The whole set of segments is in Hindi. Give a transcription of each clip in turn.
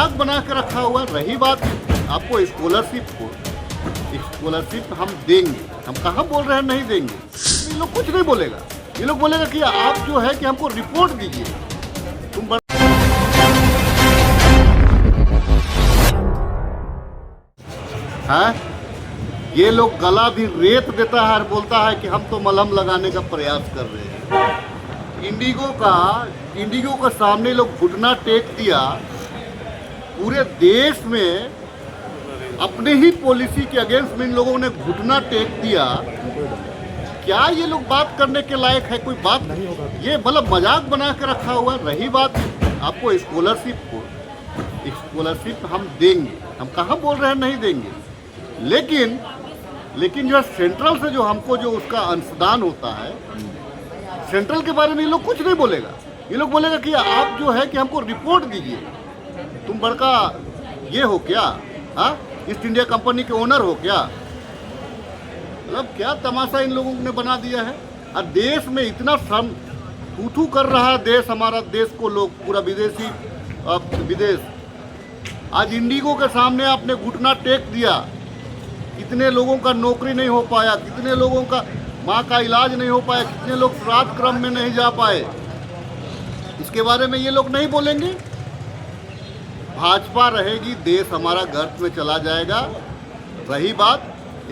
मजाक बना के रखा हुआ है। रही बात आपको स्कॉलरशिप हम देंगे, हम कहाँ बोल रहे हैं नहीं देंगे। ये लोग कुछ नहीं बोलेगा, ये लोग बोलेगा कि आप जो है कि हमको रिपोर्ट दीजिए। तुम हाँ, ये लोग गला भी रेत देता है और बोलता है कि हम तो मलहम लगाने का प्रयास कर रहे हैं। इंडिगो का सामने लोग घुटना टेक दिया। पूरे देश में अपने ही पॉलिसी के अगेंस्ट में इन लोगों ने घुटना टेक दिया। क्या ये लोग बात करने के लायक है? कोई बात नहीं होगा। ये मतलब मजाक बना के रखा हुआ है। रही बात आपको स्कॉलरशिप हम देंगे, हम कहाँ बोल रहे हैं नहीं देंगे। लेकिन जो सेंट्रल से जो हमको जो उसका अंशदान होता है, सेंट्रल के बारे में ये लोग कुछ नहीं बोलेगा। ये लोग बोलेगा कि आप जो है कि हमको रिपोर्ट दीजिए। तुम बड़का ये हो क्या? हाँ, ईस्ट इंडिया कंपनी के ओनर हो क्या? मतलब क्या तमाशा इन लोगों ने बना दिया है। और देश में इतना थू कर रहा है देश, हमारा देश को लोग पूरा विदेश। आज इंडिगो के सामने आपने घुटना टेक दिया। कितने लोगों का नौकरी नहीं हो पाया, कितने लोगों का माँ का इलाज नहीं हो पाया, कितने लोग श्राद्ध क्रम में नहीं जा पाए। इसके बारे में ये लोग नहीं बोलेंगे। भाजपा रहेगी, देश हमारा गर्त में चला जाएगा। रही बात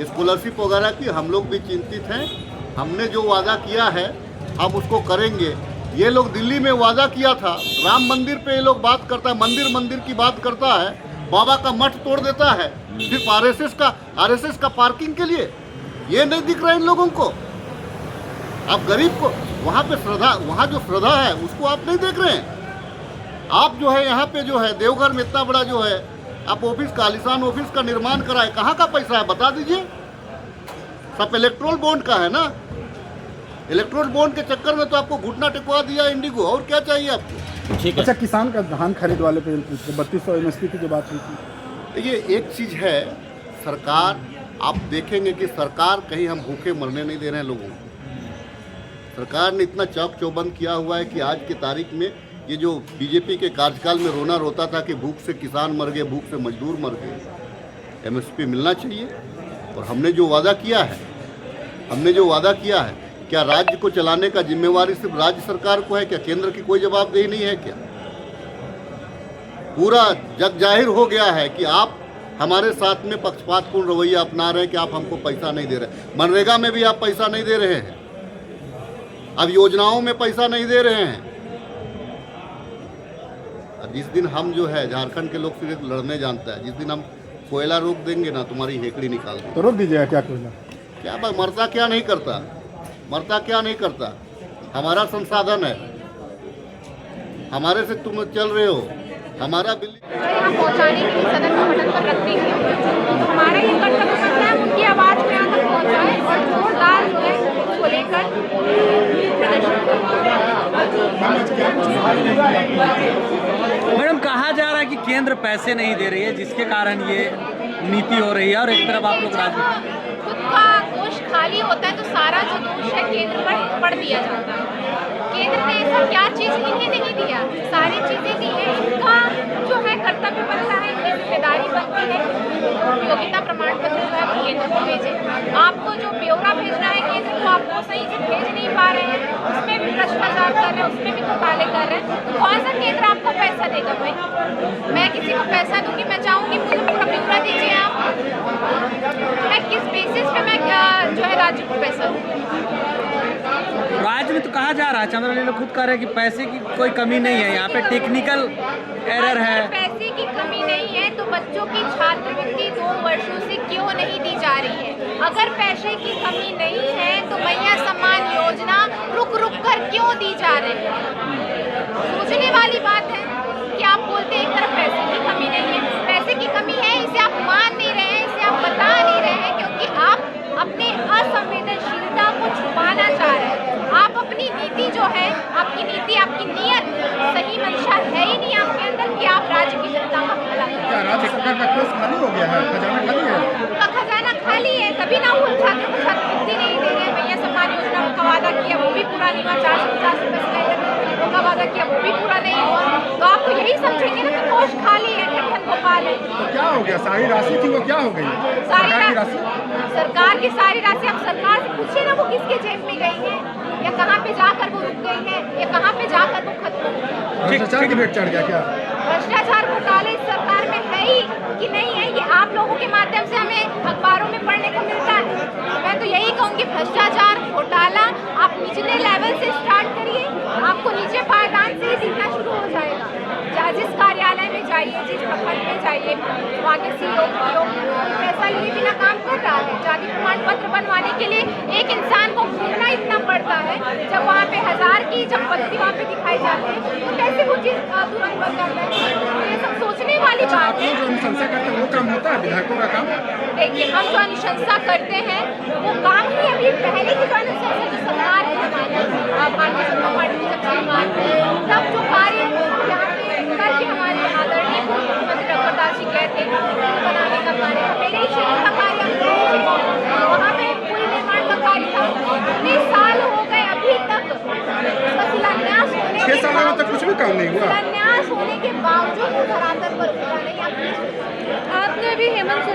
स्कॉलरशिप वगैरह की, हम लोग भी चिंतित हैं। हमने जो वादा किया है हम उसको करेंगे। ये लोग दिल्ली में वादा किया था, राम मंदिर पे ये लोग बात करता है, मंदिर की बात करता है, बाबा का मठ तोड़ देता है सिर्फ आरएसएस का पार्किंग के लिए। ये नहीं दिख रहा इन लोगों को। आप गरीब को वहाँ जो श्रद्धा है उसको आप नहीं देख रहे हैं। आप जो है यहाँ पे जो है देवघर में इतना बड़ा जो है आप आलिशान ऑफिस का निर्माण कराए, कहाँ का पैसा है बता दीजिए। सब इलेक्ट्रोल बॉन्ड का है ना। इलेक्ट्रोल बॉन्ड के चक्कर में तो आपको घुटना टिकवा दिया इंडिगो, और क्या चाहिए आपको? ठीक है। अच्छा, किसान का धान खरीद वाले पे 3200 एमएसपी की जो बात हुई थी, ये एक चीज़ है। सरकार, आप देखेंगे कि सरकार कहीं हम भूखे मरने नहीं दे रहे हैं लोगों को। सरकार ने इतना चौक चौबंद किया हुआ है कि आज की तारीख में ये जो बीजेपी के कार्यकाल में रोना रोता था कि भूख से किसान मर गए, भूख से मजदूर मर गए, एमएसपी मिलना चाहिए। और हमने जो वादा किया है, क्या राज्य को चलाने का जिम्मेवारी सिर्फ राज्य सरकार को है क्या? केंद्र की कोई जवाबदेही नहीं है क्या? पूरा जग जाहिर हो गया है कि आप हमारे साथ में पक्षपातपूर्ण रवैया अपना रहे हैं कि आप हमको पैसा नहीं दे रहे। मनरेगा में भी आप पैसा नहीं दे रहे हैं, अब योजनाओं में पैसा नहीं दे रहे हैं। जिस दिन हम जो है झारखंड के लोग सिर्फ लड़ने जानता है, जिस दिन हम कोयला रोक देंगे ना, तुम्हारी हेकड़ी निकाल देंगे। तो रोक दीजिएगा क्या कोयला? क्या मरता क्या नहीं करता। हमारा संसाधन है, हमारे से तुम चल रहे हो। हमारा बिल्ली यहाँ पहुँचाने के लिए सदन का बटन पर रख देंगे। हमारा ये कर्तव्य बनता है उनकी आवाज़ को यहाँ तक पहुँचाए और जोरदार जो है उसको लेकर मैडम, कहा जा रहा है कि केंद्र पैसे नहीं दे रही है, जिसके कारण ये नीति हो रही है, और एक तरफ आप लोग खुद का कोष खाली होता है तो सारा जो दोष है केंद्र पर पड़ दिया जाता है। केंद्र ने ऐसा क्या चीज़ इन्हें नहीं दिया, सारी चीज़ें दी है। इनका जो है कर्तव्य बनता है, इनकी जिम्मेदारी बनती है योग्यता प्रमाण पत्र जो है वो केंद्र को भेजें। आपको जो ब्यौरा भेजना है केंद्र को, आपको सही से भेज नहीं पा रहे हैं, उसमें भी भ्रष्टाचार कर रहे हैं, उसमें भी घोटाले कर रहे हैं। कौन सा केंद्र आपको पैसा देगा भाई? मैं किसी को पैसा दूंगी, मैं चाहूँगी मुझे पूरा ब्यौरा दीजिए आप। मैं किस बेसिस पे मैं जो है राज्य को पैसा दूँगी? राज्य में तो कहा जा रहा है, चंद्रबाबू लोग खुद कह रहे हैं कि पैसे की कोई कमी नहीं है, यहाँ पे टेक्निकल एरर है। पैसे की कमी नहीं है तो बच्चों की छात्रवृत्ति 2 वर्षों से क्यों नहीं दी जा रही है? अगर पैसे की कमी नहीं है तो मैया सम्मान योजना रुक कर क्यों दी जा रही है? सोचने वाली बात है कि आप बोलते हैं एक तरफ पैसे की कमी नहीं है, पैसे की कमी है, इसे आप मान नहीं रहे हैं, इसे आप बता नहीं रहे हैं, क्योंकि आप अपने असंवेदनशीलता को छुपाना चाह रहे हैं। आप अपनी नीति जो है, आपकी नीति, आपकी नीयत, सही मंशा है ही नहीं आपके अंदर कि आप राज्य की जनता का भला करें। राज्य सरकार का कोष खाली हो गया है, खजाना खाली है। उनका खजाना खाली है, तभी ना वो छात्र को छात्रवृत्ति नहीं दे रहे। मैया सम्मान योजना उनका वादा किया वो भी पूरा नहीं हुआ, 450 रुपये सिलेंडर उनका वादा किया वो भी पूरा नहीं हुआ। तो आप तो यही समझेंगे ना कि कोष खाली है, घोटाले। तो क्या हो गया, सारी राशि थी वो क्या हो गई? सारी सरकार की राशि सरकार की सारी राशि, अब सरकार से पूछिए ना वो किसके जेब में गई है, या कहाँ पे जाकर वो रुक गई है, या कहाँ पे जाकर वो खत्म। भ्रष्टाचार की भेंट चढ़ गया क्या? भ्रष्टाचार घोटाले इस सरकार में है ही कि नहीं है, ये आप लोगों के माध्यम से हमें अखबारों में पढ़ने को मिलता है। मैं तो यही कहूँगी, भ्रष्टाचार घोटाला आप निचले लेवल से स्टार्ट करिए, आपको नीचे पायदान से ही दिखना शुरू हो जाएगा। जिस कार्यालय में जाइए, जिस प्रखंड में जाइए, वहाँ के सीईओ पैसा लिए बिना काम कर रहा है। जाति प्रमाण पत्र बनवाने के लिए एक इंसान को घूमना इतना पड़ता है, जब वहाँ पे 1000 की जब पत्ती वहाँ पे दिखाई जाती है तो कैसे वो चीज़ तुरंत बंद करना है। ये सब सोचने वाली बात है। जो अनुशंसा करते हैं वो काम होता है, विधायकों का काम? देखिए, हम जो अनुशंसा करते हैं वो काम ही अभी पहले की जो अनुशंसा जो सरकार है हमारी भारतीय जनता पार्टी की जब सरकार है, तब जो कार्य यहाँ पे करके हमारे आदरणीय मुख्यमंत्री डॉक्टर दास जी गए थे, पुल बनाने का कार्य, मेरे ही शहर का कार्य, वहाँ पे पुल निर्माण का कार्य था। इतने साल हो गए अभी तक उसका शिलान्यास होने 6 सालों में तक कुछ भी काम नहीं हुआ। शिलान्यास होने के बावजूद वो धरातल पर उतरा नहीं। आपने भी हेमंत